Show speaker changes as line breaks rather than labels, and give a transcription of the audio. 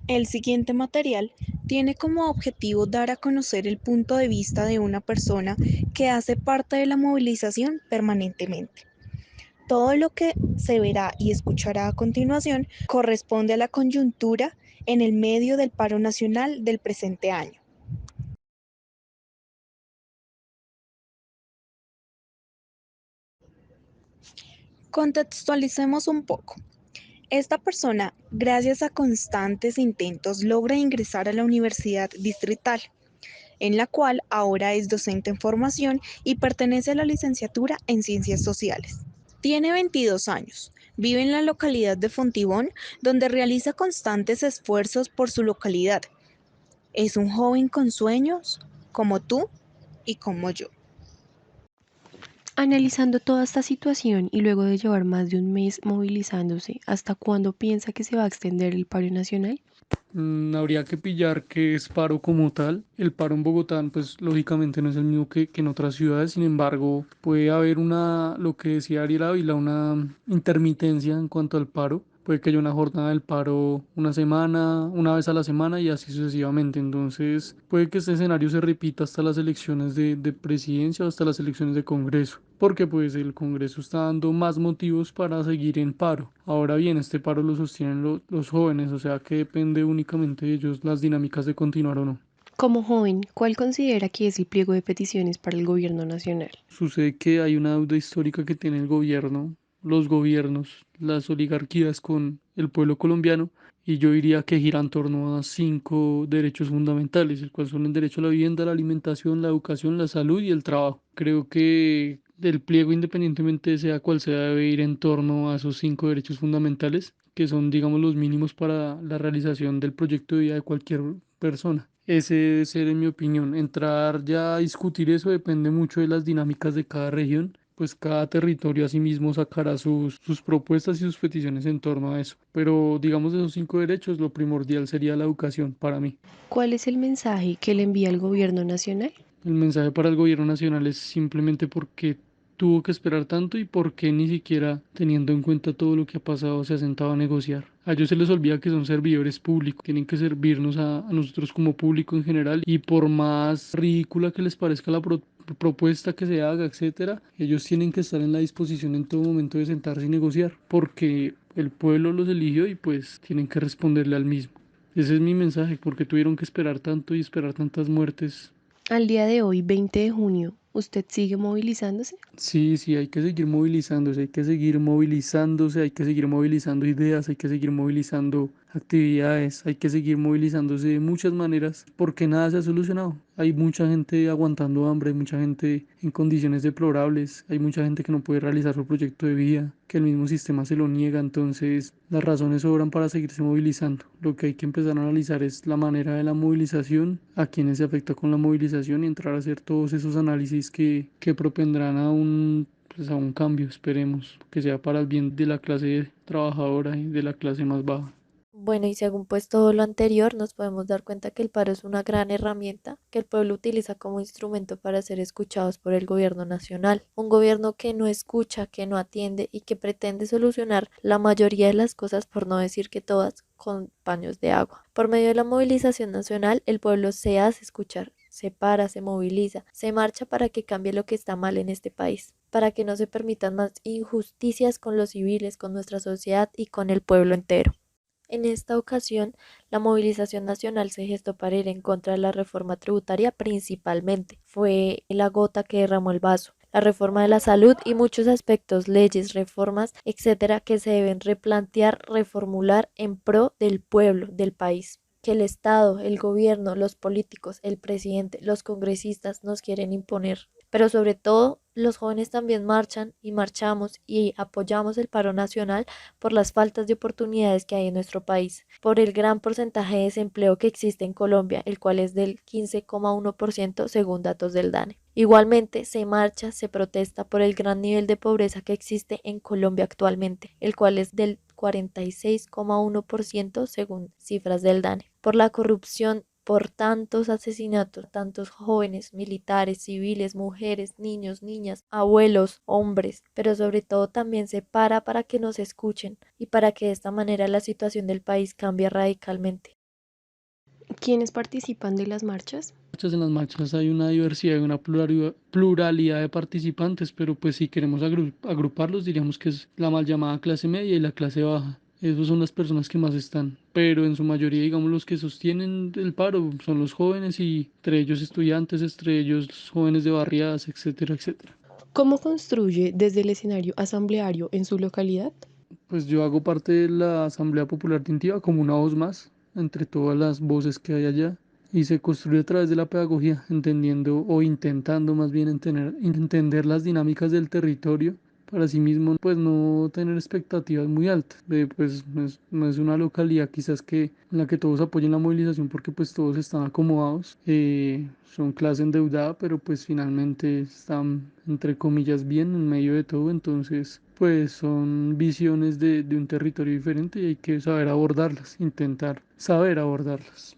El siguiente material tiene como objetivo dar a conocer el punto de vista de una persona que hace parte de la movilización permanentemente. Todo lo que se verá y escuchará a continuación corresponde a la coyuntura en el medio del paro nacional del presente año. Contextualicemos un poco. Esta persona, gracias a constantes intentos, logra ingresar a la Universidad Distrital, en la cual ahora es docente en formación y pertenece a la licenciatura en Ciencias Sociales. Tiene 22 años, vive en la localidad de Fontibón, donde realiza constantes esfuerzos por su localidad. Es un joven con sueños, como tú y como yo.
Analizando toda esta situación y luego de llevar más de un mes movilizándose, ¿hasta cuándo piensa que se va a extender el paro nacional?
Habría que pillar qué es paro como tal. El paro en Bogotá, pues lógicamente no es el mismo que en otras ciudades. Sin embargo, puede haber lo que decía Ariel Ávila, una intermitencia en cuanto al paro. Puede que haya una jornada del paro una semana, una vez a la semana y así sucesivamente. Entonces, puede que este escenario se repita hasta las elecciones de presidencia o hasta las elecciones de Congreso, porque pues el Congreso está dando más motivos para seguir en paro. Ahora bien, este paro lo sostienen los jóvenes, o sea que depende únicamente de ellos las dinámicas de continuar o no.
Como joven, ¿cuál considera que es el pliego de peticiones para el gobierno nacional?
Sucede que hay una deuda histórica que tiene el gobierno, los gobiernos, las oligarquías con el pueblo colombiano, y yo diría que gira en torno a 5 derechos fundamentales, el cual son el derecho a la vivienda, la alimentación, la educación, la salud y el trabajo. Creo que el pliego, independientemente sea cual sea, debe ir en torno a esos 5 derechos fundamentales, que son, digamos, los mínimos para la realización del proyecto de vida de cualquier persona. Ese debe ser, en mi opinión. Entrar ya a discutir eso depende mucho de las dinámicas de cada región, pues cada territorio asimismo sacará sus propuestas y sus peticiones en torno a eso. Pero digamos de esos 5 derechos, lo primordial sería la educación para mí.
¿Cuál es el mensaje que le envía el gobierno nacional?
El mensaje para el gobierno nacional es simplemente porque tuvo que esperar tanto y por qué ni siquiera teniendo en cuenta todo lo que ha pasado se ha sentado a negociar. A ellos se les olvida que son servidores públicos, tienen que servirnos a nosotros como público en general y por más ridícula que les parezca la propuesta que se haga, etcétera, ellos tienen que estar en la disposición en todo momento de sentarse y negociar porque el pueblo los eligió y pues tienen que responderle al mismo. Ese es mi mensaje, porque tuvieron que esperar tanto y esperar tantas muertes.
Al día de hoy, 20 de junio, ¿usted sigue movilizándose?
Sí, sí, hay que seguir movilizándose, hay que seguir movilizándose, hay que seguir movilizando ideas, hay que seguir movilizando actividades, hay que seguir movilizándose de muchas maneras porque nada se ha solucionado. Hay mucha gente aguantando hambre, hay mucha gente en condiciones deplorables, hay mucha gente que no puede realizar su proyecto de vida, que el mismo sistema se lo niega, entonces las razones sobran para seguirse movilizando. Lo que hay que empezar a analizar es la manera de la movilización, a quienes se afecta con la movilización y entrar a hacer todos esos análisis que propendrán pues a un cambio, esperemos, que sea para el bien de la clase trabajadora y de la clase más baja.
Bueno, y según pues todo lo anterior, nos podemos dar cuenta que el paro es una gran herramienta que el pueblo utiliza como instrumento para ser escuchados por el gobierno nacional. Un gobierno que no escucha, que no atiende y que pretende solucionar la mayoría de las cosas, por no decir que todas, con paños de agua. Por medio de la movilización nacional, el pueblo se hace escuchar, se para, se moviliza, se marcha para que cambie lo que está mal en este país, para que no se permitan más injusticias con los civiles, con nuestra sociedad y con el pueblo entero. En esta ocasión, la movilización nacional se gestó para ir en contra de la reforma tributaria principalmente. Fue la gota que derramó el vaso. La reforma de la salud y muchos aspectos, leyes, reformas, etcétera, que se deben replantear, reformular en pro del pueblo, del país. Que el Estado, el gobierno, los políticos, el presidente, los congresistas nos quieren imponer. Pero sobre todo, los jóvenes también marchan y marchamos y apoyamos el paro nacional por las faltas de oportunidades que hay en nuestro país, por el gran porcentaje de desempleo que existe en Colombia, el cual es del 15,1% según datos del DANE. Igualmente, se marcha, se protesta por el gran nivel de pobreza que existe en Colombia actualmente, el cual es del 46,1% según cifras del DANE, por la corrupción, por tantos asesinatos, tantos jóvenes, militares, civiles, mujeres, niños, niñas, abuelos, hombres, pero sobre todo también se para que nos escuchen y para que de esta manera la situación del país cambie radicalmente.
¿Quiénes participan de las marchas?
En las marchas hay una diversidad y una pluralidad de participantes, pero pues si queremos agruparlos, diríamos que es la mal llamada clase media y la clase baja. Esas son las personas que más están, pero en su mayoría, digamos, los que sostienen el paro son los jóvenes y entre ellos estudiantes, entre ellos jóvenes de barriadas, etcétera, etcétera.
¿Cómo construye desde el escenario asambleario en su localidad?
Pues yo hago parte de la Asamblea Popular de Intiva como una voz más entre todas las voces que hay allá y se construye a través de la pedagogía, entendiendo o intentando más bien entender las dinámicas del territorio para sí mismo pues no tener expectativas muy altas. Pues no es una localidad quizás que en la que todos apoyen la movilización porque pues todos están acomodados, son clase endeudada, pero pues finalmente están entre comillas bien en medio de todo, entonces pues son visiones de un territorio diferente y hay que saber abordarlas, intentar saber abordarlas.